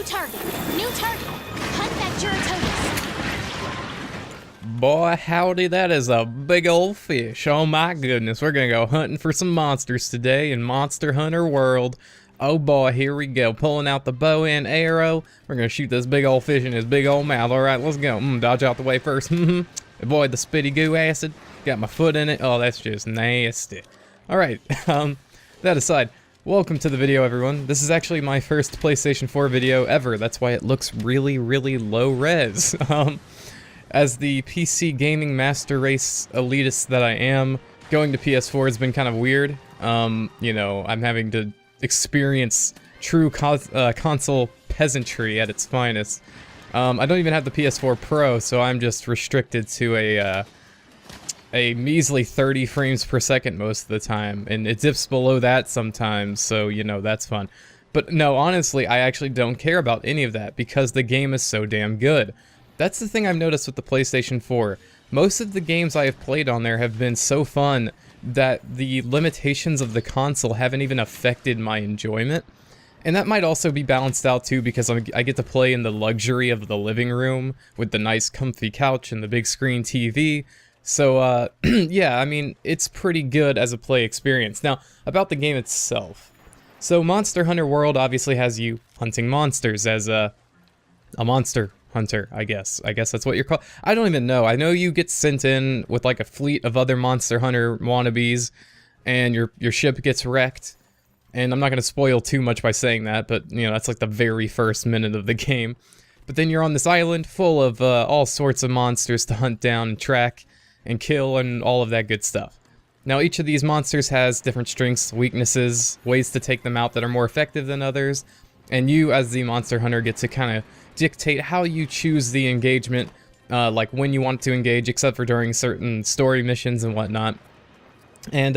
New target. New target. Hunt that Juratotus. Boy, howdy, that is a big old fish. Oh my goodness, we're gonna go hunting for some monsters today in Monster Hunter World. Oh boy, here we go. Pulling out the bow and arrow. We're gonna shoot this big old fish in his big old mouth. Alright, let's go. Dodge out the way first. Avoid the spitty goo acid. Got my foot in it. Oh, that's just nasty. Alright, that aside, welcome to the video, everyone. This is actually my first PlayStation 4 video ever. That's why it looks really, really low res. As the PC gaming master race elitist that I am, going to PS4 has been kind of weird. You know, I'm having to experience true console peasantry at its finest. I don't even have the PS4 Pro, so I'm just restricted to a measly 30 frames per second most of the time, and it dips below that sometimes, so, you know, that's fun. But no, honestly, I actually don't care about any of that, because the game is so damn good. That's the thing I've noticed with the PlayStation 4. Most of the games I have played on there have been so fun that the limitations of the console haven't even affected my enjoyment. And that might also be balanced out too, because I get to play in the luxury of the living room with the nice comfy couch and the big screen TV. So, yeah, I mean, it's pretty good as a play experience. Now, about the game itself. So, Monster Hunter World obviously has you hunting monsters as a monster hunter, I guess. I guess that's what you're called. I don't even know. I know you get sent in with like a fleet of other Monster Hunter wannabes, and your ship gets wrecked. And I'm not going to spoil too much by saying that, but, you know, that's like the very first minute of the game. But then you're on this island full of all sorts of monsters to hunt down and track and kill and all of that good stuff. Now, each of these monsters has different strengths, weaknesses, ways to take them out that are more effective than others, and you, as the monster hunter, get to kind of dictate how you choose the engagement, like when you want to engage, except for during certain story missions and whatnot. And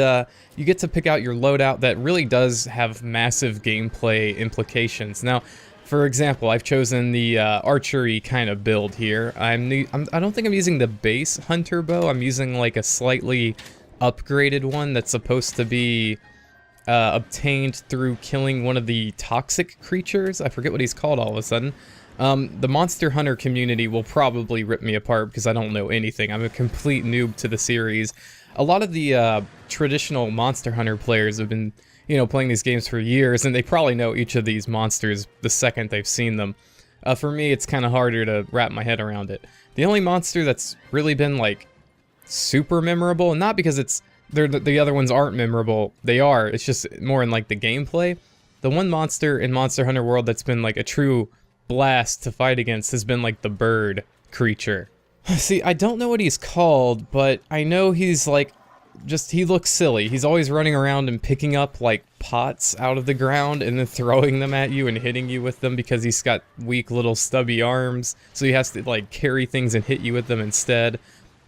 you get to pick out your loadout that really does have massive gameplay implications. Now, for example, I've chosen the archery kind of build here. I don't think I'm using the base hunter bow. I'm using like a slightly upgraded one that's supposed to be obtained through killing one of the toxic creatures. I forget what he's called all of a sudden. The Monster Hunter community will probably rip me apart because I don't know anything. I'm a complete noob to the series. A lot of the traditional Monster Hunter players have been, you know, playing these games for years, and they probably know each of these monsters the second they've seen them. For me, it's kind of harder to wrap my head around it. The only monster that's really been, like, super memorable, and not because the other ones aren't memorable, they are, it's just more in, like, the gameplay. The one monster in Monster Hunter World that's been, like, a true blast to fight against has been, like, the bird creature. See, I don't know what he's called, but I know he's, like, he looks silly. He's always running around and picking up, like, pots out of the ground and then throwing them at you and hitting you with them because he's got weak little stubby arms, so he has to, like, carry things and hit you with them instead.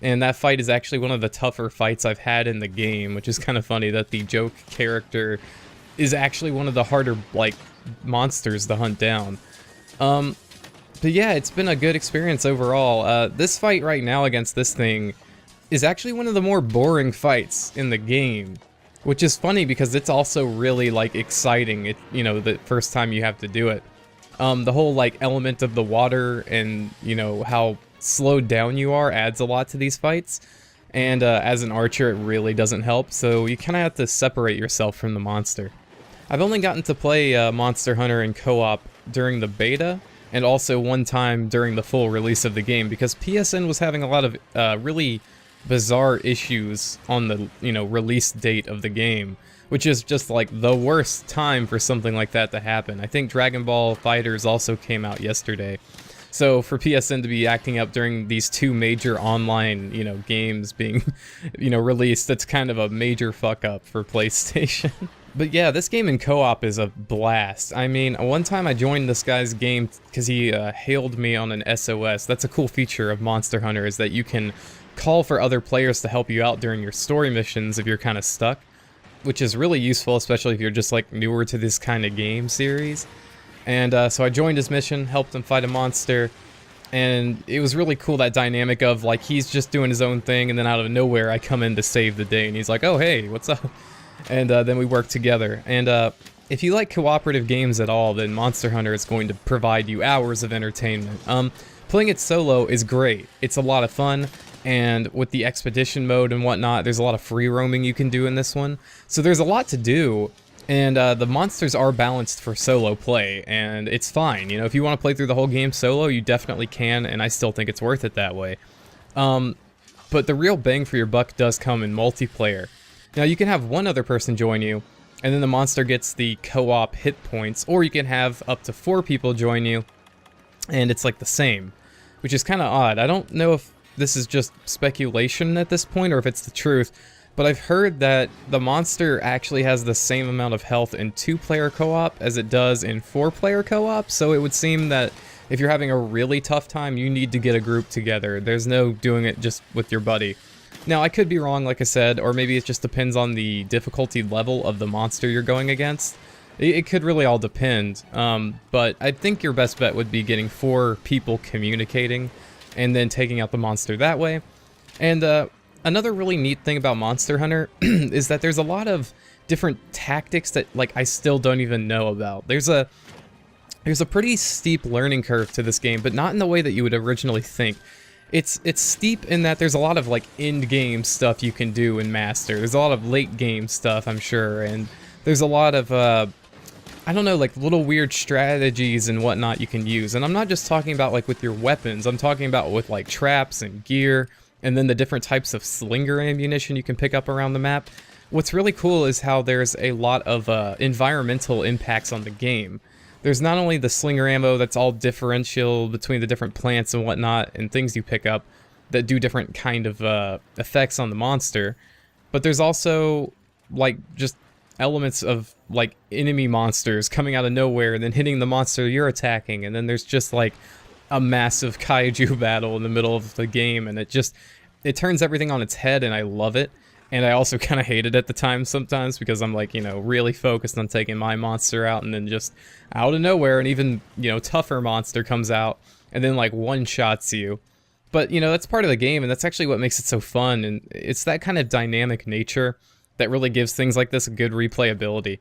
And that fight is actually one of the tougher fights I've had in the game, which is kind of funny that the joke character is actually one of the harder, like, monsters to hunt down. But yeah, it's been a good experience overall. This fight right now against this thing is actually one of the more boring fights in the game, which is funny because it's also really, like, exciting, you know, the first time you have to do it. The whole, like, element of the water and, you know, how slowed down you are adds a lot to these fights, and as an archer it really doesn't help, so you kind of have to separate yourself from the monster. I've only gotten to play Monster Hunter in co-op during the beta, and also one time during the full release of the game, because PSN was having a lot of really bizarre issues on the, you know, release date of the game, which is just like the worst time for something like that to happen. I think Dragon Ball FighterZ also came out yesterday. So for PSN to be acting up during these two major online, you know, games being, you know, released, that's kind of a major fuck up for PlayStation. But yeah, this game in co-op is a blast. I mean, one time I joined this guy's game because he hailed me on an SOS. That's a cool feature of Monster Hunter, is that you can call for other players to help you out during your story missions if you're kind of stuck, which is really useful, especially if you're just, like, newer to this kind of game series. And so I joined his mission, helped him fight a monster, and it was really cool, that dynamic of, like, he's just doing his own thing, and then out of nowhere I come in to save the day, and he's like, oh hey, what's up? And then we work together. And if you like cooperative games at all, then Monster Hunter is going to provide you hours of entertainment. Playing it solo is great. It's a lot of fun, and with the expedition mode and whatnot, there's a lot of free roaming you can do in this one. So there's a lot to do, and the monsters are balanced for solo play, and it's fine. You know, if you want to play through the whole game solo, you definitely can, and I still think it's worth it that way. But the real bang for your buck does come in multiplayer. Now, you can have one other person join you, and then the monster gets the co-op hit points, or you can have up to 4 people join you, and it's like the same, which is kind of odd. I don't know if this is just speculation at this point, or if it's the truth, but I've heard that the monster actually has the same amount of health in 2-player co-op as it does in 4-player co-op, so it would seem that if you're having a really tough time, you need to get a group together. There's no doing it just with your buddy. Now, I could be wrong, like I said, or maybe it just depends on the difficulty level of the monster you're going against. It could really all depend, but I think your best bet would be getting 4 people communicating and then taking out the monster that way. And another really neat thing about Monster Hunter is that there's a lot of different tactics that, like, I still don't even know about. There's a pretty steep learning curve to this game, but not in the way that you would originally think. It's steep in that there's a lot of, like, end-game stuff you can do in Master. There's a lot of late-game stuff, I'm sure, and there's a lot of, I don't know, like, little weird strategies and whatnot you can use. And I'm not just talking about, like, with your weapons. I'm talking about with, like, traps and gear, and then the different types of slinger ammunition you can pick up around the map. What's really cool is how there's a lot of environmental impacts on the game. There's not only the slinger ammo that's all differential between the different plants and whatnot and things you pick up that do different kind of effects on the monster, but there's also, like, just elements of, like, enemy monsters coming out of nowhere and then hitting the monster you're attacking, and then there's just, like, a massive kaiju battle in the middle of the game, and it turns everything on its head, and I love it. And I also kind of hate it at the time sometimes because I'm, like, you know, really focused on taking my monster out, and then just out of nowhere an even, you know, tougher monster comes out and then, like, one-shots you. But, you know, that's part of the game, and that's actually what makes it so fun, and it's that kind of dynamic nature that really gives things like this a good replayability.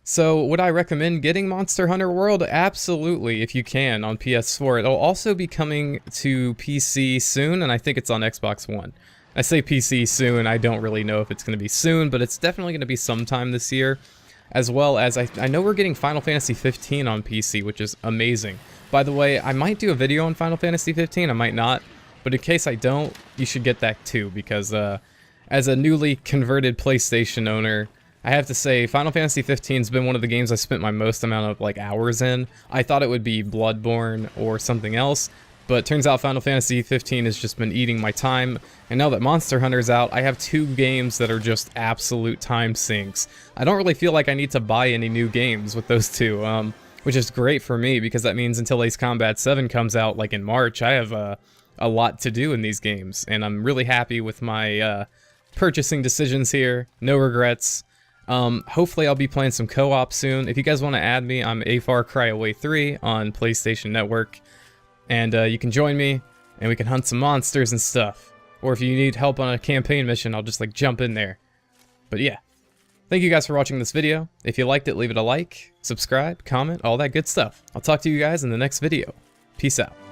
So, would I recommend getting Monster Hunter World? Absolutely, if you can, on PS4. It'll also be coming to PC soon, and I think it's on Xbox One. I say PC soon, I don't really know if it's going to be soon, but it's definitely going to be sometime this year. As well as, I know we're getting Final Fantasy 15 on PC, which is amazing. By the way, I might do a video on Final Fantasy 15, I might not. But in case I don't, you should get that too, because as a newly converted PlayStation owner, I have to say, Final Fantasy 15's been one of the games I spent my most amount of, like, hours in. I thought it would be Bloodborne or something else, but it turns out Final Fantasy 15 has just been eating my time, and now that Monster Hunter's out, I have 2 games that are just absolute time sinks. I don't really feel like I need to buy any new games with those 2, which is great for me, because that means until Ace Combat 7 comes out, like, in March, I have a lot to do in these games, and I'm really happy with my purchasing decisions here. No regrets. Hopefully I'll be playing some co-op soon. If you guys want to add me, I'm AFarCryAway 3 on PlayStation Network. And you can join me, and we can hunt some monsters and stuff. Or if you need help on a campaign mission, I'll just, like, jump in there. But yeah, thank you guys for watching this video. If you liked it, leave it a like, subscribe, comment, all that good stuff. I'll talk to you guys in the next video. Peace out.